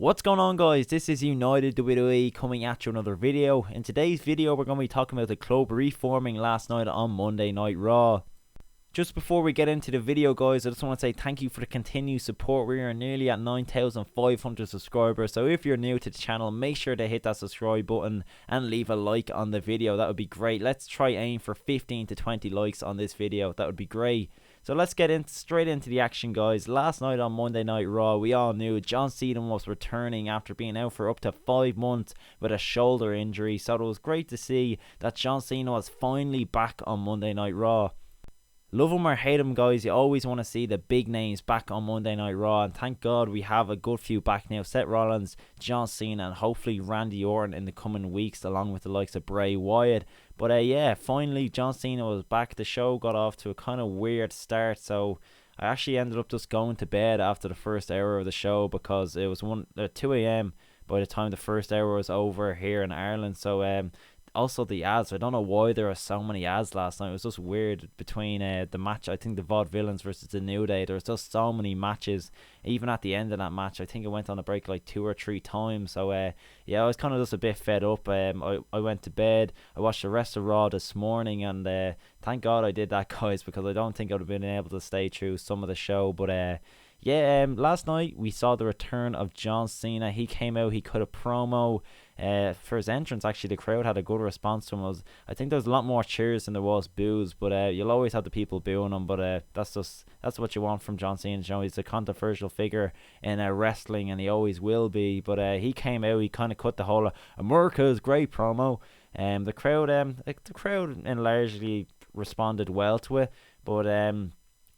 What's going on, guys? This is United WWE coming at you another video. In today's video we're going to be talking about the club reforming last night on Monday Night Raw. Just before we get into the video, guys, I just want to say thank you for the continued support. We are nearly at 9,500 subscribers, so if you're new to the channel, make sure to hit that subscribe button and leave a like on the video. That would be great. Let's try aim for 15 to 20 likes on this video. That would be great. So let's get straight into the action, guys. Last night on Monday Night Raw, we all knew John Cena was returning after being out for up to 5 months with a shoulder injury. So it was great to see that John Cena was finally back on Monday Night Raw. Love him or hate him, guys, you always want to see the big names back on Monday Night Raw, and thank God we have a good few back now. Seth Rollins, John Cena, and hopefully Randy Orton in the coming weeks, along with the likes of Bray Wyatt. But yeah, finally John Cena was back. The show got off to a kind of weird start, so I actually ended up just going to bed after the first hour of the show because it was 2 a.m. by the time the first hour was over here in Ireland. So also the ads, I don't know why there are so many ads last night. It was just weird between the match, I think the Vaudevillains versus the New Day. There was just so many matches. Even at the end of that match, I think it went on a break like 2 or 3 times. So yeah, I was kind of just a bit fed up. I went to bed. I watched the rest of Raw this morning, and thank God I did that, guys, because I don't think I would have been able to stay through some of the show. But yeah, last night we saw the return of John Cena. He came out, he cut a promo for his entrance. Actually, the crowd had a good response to him. I think there's a lot more cheers than there was boos, but you'll always have the people booing him. But that's what you want from John Cena. You know, he's a controversial figure in wrestling, and he always will be. But he came out, he kind of cut the whole America's great promo. The crowd largely responded well to it, but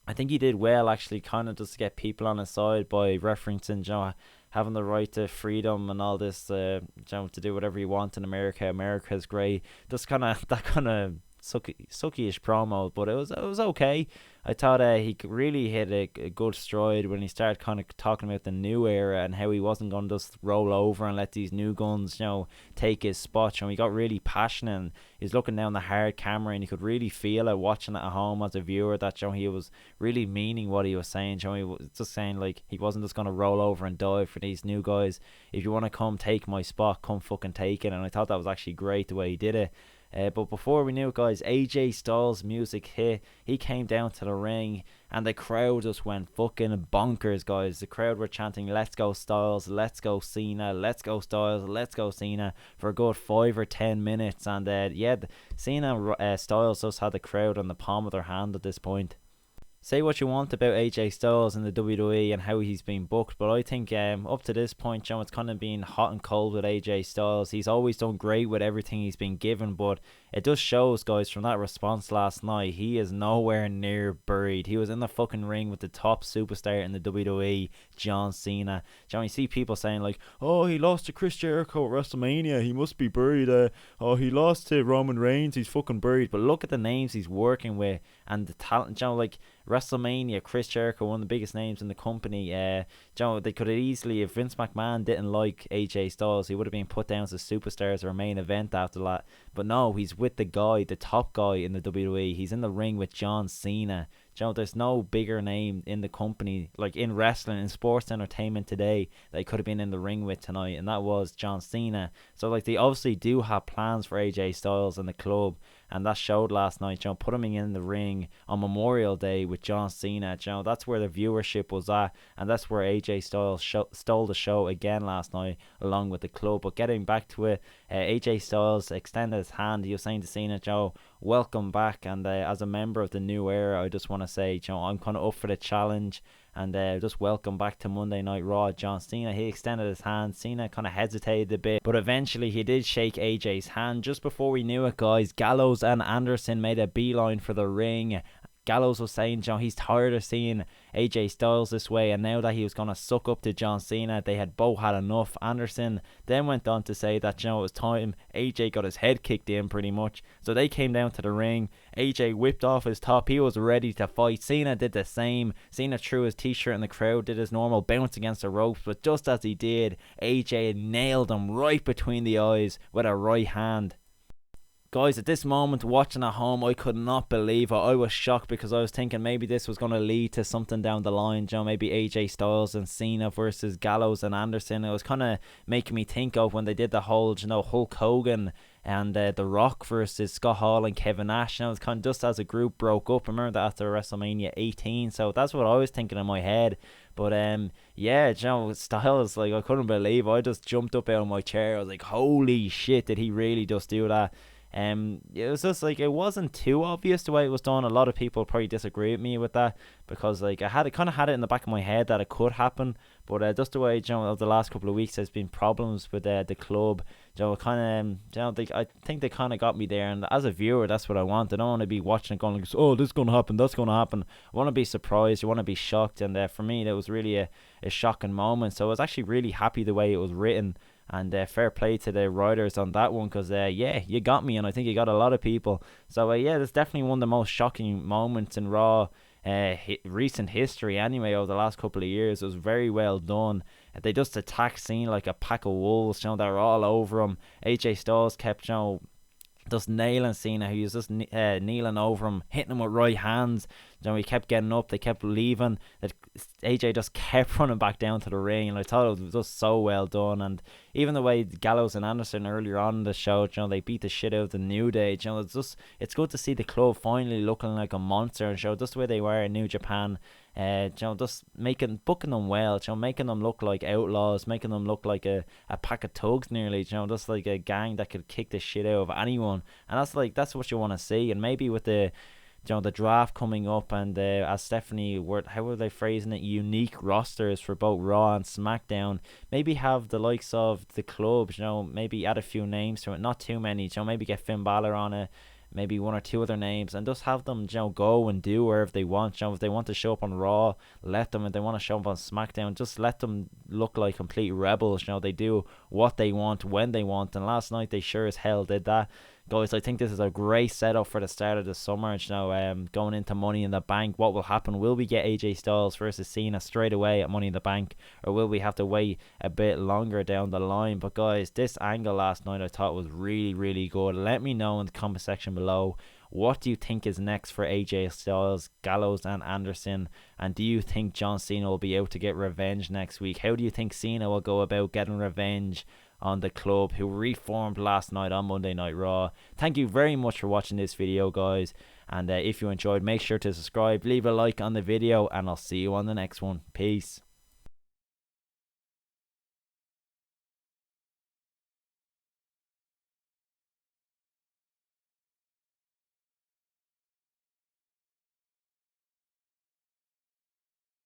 I think he did well, actually, kind of just to get people on his side by referencing, you know, having the right to freedom and all this, you know, to do whatever you want in America. America's great. Just that kind of sucky-ish promo, but it was okay. I thought he really hit a good stride when he started kind of talking about the new era and how he wasn't going to just roll over and let these new guns, you know, take his spot. You know, he got really passionate, and he's looking down the hard camera, and you could really feel it watching it at home as a viewer that, you know, he was really meaning what he was saying. You know, he was just saying, like, he wasn't just going to roll over and dive for these new guys. If you want to come take my spot, come fucking take it. And I thought that was actually great the way he did it. But before we knew it, guys, AJ Styles' music hit. He came down to the ring, and the crowd just went fucking bonkers, guys. The crowd were chanting, "Let's go Styles, let's go Cena, let's go Styles, let's go Cena," for a good 5 or 10 minutes. And yeah, Cena Styles just had the crowd on the palm of their hand at this point. Say what you want about AJ Styles in the WWE and how he's been booked, but I think up to this point, you know, it's kind of been hot and cold with AJ Styles. He's always done great with everything he's been given, but it just shows, guys, from that response last night, he is nowhere near buried. He was in the fucking ring with the top superstar in the WWE, John Cena. You know, you see people saying like, "Oh, he lost to Chris Jericho at WrestleMania, he must be buried. Oh, he lost to Roman Reigns, he's fucking buried." But look at the names he's working with and the talent. You know, like WrestleMania, Chris Jericho, one of the biggest names in the company. You know, they could have easily, if Vince McMahon didn't like AJ Styles, he would have been put down as superstars or a main event after that. But no, he's with the guy, the top guy in the WWE. He's in the ring with John Cena. You know, there's no bigger name in the company, like in wrestling, in sports entertainment today, that he could have been in the ring with tonight, and that was John Cena. So like, they obviously do have plans for AJ Styles and the club, and that showed last night. You know, putting him in the ring on Memorial Day with John Cena, you know, that's where the viewership was at, and that's where AJ Styles stole the show again last night, along with the club. But getting back to it, AJ Styles extended his hand. He was saying to Cena, "Joe, welcome back," and as a member of the new era, I just want to say, you know, I'm kind of up for the challenge, and just welcome back to Monday Night Raw, John Cena. He extended his hand. Cena kind of hesitated a bit, but eventually he did shake AJ's hand. Just before we knew it, guys, Gallows and Anderson made a beeline for the ring. Gallows was saying, you know, he's tired of seeing AJ Styles this way, and now that he was going to suck up to John Cena, they had both had enough. Anderson then went on to say that, you know, it was time AJ got his head kicked in pretty much. So they came down to the ring. AJ whipped off his top. He was ready to fight. Cena did the same. Cena threw his t-shirt in the crowd, did his normal bounce against the ropes, but just as he did, AJ nailed him right between the eyes with a right hand. Guys, at this moment, watching at home, I could not believe it. I was shocked because I was thinking maybe this was going to lead to something down the line. You know, maybe AJ Styles and Cena versus Gallows and Anderson. It was kind of making me think of when they did the whole, you know, Hulk Hogan and The Rock versus Scott Hall and Kevin Nash. You know, it was kind of just as a group broke up. I remember that after WrestleMania 18. So that's what I was thinking in my head. But yeah, you know, Styles, like, I couldn't believe it. I just jumped up out of my chair. I was like, holy shit, did he really just do that? It was just like, it wasn't too obvious the way it was done. A lot of people probably disagree with me with that because, like, I kind of had it in the back of my head that it could happen, but just the way, you know, the last couple of weeks there's been problems with the club. You know, kind of, you know, I think they kind of got me there, and as a viewer, that's what I want. I don't want to be watching it going like, oh, this is gonna happen, that's gonna happen. I want to be surprised. I want to be shocked, and for me, that was really a shocking moment. So I was actually really happy the way it was written. And fair play to the writers on that one, because yeah, you got me, and I think you got a lot of people. So yeah, that's definitely one of the most shocking moments in Raw recent history anyway, over the last couple of years. It was very well done. They just attacked Cena like a pack of wolves. You know, they were all over him. AJ Styles kept, you know, just nailing Cena. He was just kneeling over him, hitting him with right hands. You know, he kept getting up, they kept leaving. That AJ just kept running back down to the ring, and I thought it was just so well done. And even the way Gallows and Anderson earlier on in the show, you know, they beat the shit out of the New Day. You know, it's good to see the club finally looking like a monster and show just the way they were in New Japan. You know, just booking them well, you know, making them look like outlaws, making them look like a pack of thugs nearly, you know, just like a gang that could kick the shit out of anyone. And that's what you want to see. And maybe with the, you know, the draft coming up, and as Stephanie word, how were they phrasing it, unique rosters for both Raw and SmackDown, maybe have the likes of the clubs, you know, maybe add a few names to it, not too many, you know, maybe get Finn Balor on it, maybe one or two other names, and just have them, you know, go and do wherever they want. You know, if they want to show up on Raw, let them. If they want to show up on SmackDown, just let them look like complete rebels. You know, they do what they want when they want, and last night they sure as hell did that. Guys, I think this is a great setup for the start of the summer. You know, going into Money in the Bank, what will happen? Will we get AJ Styles versus Cena straight away at Money in the Bank, or will we have to wait a bit longer down the line? But guys, this angle last night I thought was really, really good. Let me know in the comment section below, what do you think is next for AJ Styles, Gallows and Anderson? And do you think John Cena will be out to get revenge next week? How do you think Cena will go about getting revenge on the club who reformed last night on Monday Night Raw? Thank you very much for watching this video, guys, and if you enjoyed, make sure to subscribe, leave a like on the video, and I'll see you on the next one. Peace.